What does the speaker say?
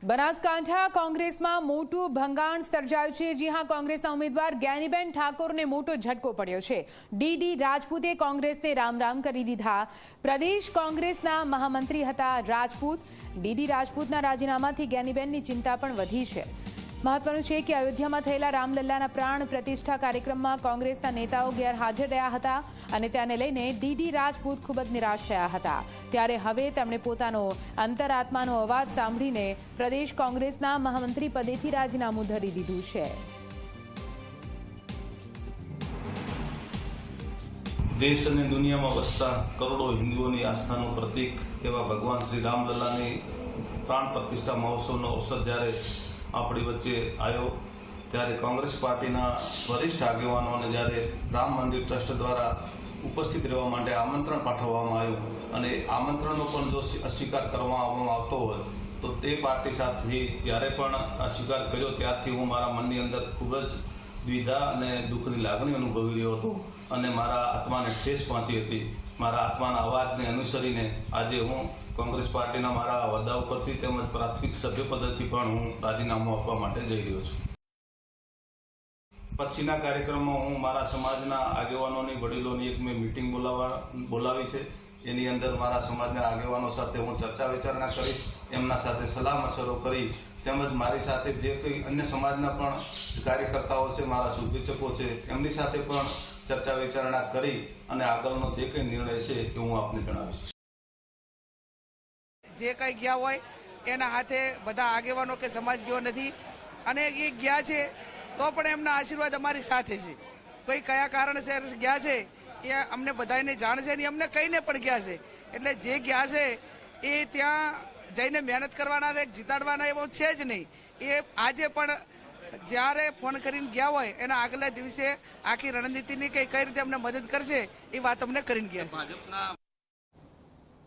બનાસકાંઠા કોંગ્રેસમાં મોટું ભંગાણ સર્જાયું છે। જી હા, કોંગ્રેસના ઉમેદવાર જ્ઞાનીબેન ઠાકોરને મોટો ઝટકો પડ્યો છે। ડીડી રાજપૂતે કોંગ્રેસને રામ કરી દીધા। પ્રદેશ કોંગ્રેસના મહામંત્રી હતા રાજપૂત। ડીડી રાજપૂતના રાજીનામાથી જ્ઞાનીબેનની ચિંતા પણ વધી છે। મહત્વનું છે કે અયોધ્યામાં થયેલા રામલલ્લાના પ્રાણ પ્રતિષ્ઠા કાર્યક્રમમાં કોંગ્રેસના નેતાઓ ગેરહાજર રહ્યા હતા અને તેને લઈને ડીડી રાજપૂત ખૂબ જ નિરાશ થયા હતા। ત્યારે હવે તેમણે પોતાનો અંતરાત્માનો અવાજ સાંભળીને પ્રદેશ કોંગ્રેસના મહામંત્રી પદેથી રાજીનામું ધરી દીધું છે। દેશ અને દુનિયામાં વસતા કરોડો હિન્દુઓની આસ્થાનું પ્રતીક એવા ભગવાન શ્રી રામલલ્લાની પ્રાણ પ્રતિષ્ઠા મહોત્સવનો અવસર જ્યારે આપણી વચ્ચે આવ્યો ત્યારે કોંગ્રેસ પાર્ટીના વરિષ્ઠ આગેવાનોને જ્યારે રામ મંદિર ટ્રસ્ટ દ્વારા ઉપસ્થિત રહેવા માટે આમંત્રણ પાઠવવામાં આવ્યું અને આમંત્રણનો પણ જો અસ્વીકાર કરવામાં આવતો હોય તો તે પાર્ટી સાથે જ્યારે પણ અસ્વીકાર કર્યો ત્યારથી હું મારા મનની અંદર ખૂબ જ દ્વિધા અને દુઃખની લાગણી અનુભવી રહ્યો હતો અને મારા આત્માને ઠેસ પહોંચી હતી। મારા આત્માના અવાજને અનુસરીને આજે હું કોંગ્રેસ પાર્ટીના મારા હોદ્દા ઉપરથી તેમજ પ્રાથમિક સભ્યપદેથી પણ હું રાજીનામું આપવા માટે જઈ રહ્યો છું। પછીના કાર્યક્રમમાં હું મારા સમાજના આગેવાનોની વડીલોની એક મેં મિટિંગ બોલાવી છે। એની અંદર મારા સમાજના આગેવાનો સાથે હું ચર્ચા વિચારણા કરીશ, એમના સાથે સલાહ મશવરો કરી તેમજ મારી સાથે જે કંઈ અન્ય સમાજના પણ કાર્યકર્તાઓ છે, મારા શુભેચ્છકો છે, એમની સાથે પણ ચર્ચા વિચારણા કરી અને આગળનો જે કંઈ નિર્ણય છે એ હું આપને જણાવીશ। જે કંઈ ગયા હોય એના હાથે બધા આગેવાનો કે સમાજ ગયો નથી અને એ ગયા છે તો પણ એમના આશીર્વાદ અમારી સાથે છે। કોઈ કયા કારણસર ગયા છે એ અમને બધાને જાણ છે ને અમને કહીને પણ ગયા છે। એટલે જે ગયા છે એ ત્યાં જઈને મહેનત કરવાના છે, જીતાડવાના એવું છે જ નહીં। એ આજે પણ જ્યારે ફોન કરીને ગયા હોય એના આગલા દિવસે આખી રણનીતિની કઈ રીતે અમને મદદ કરશે એ વાત અમને કરીને ગયા છે।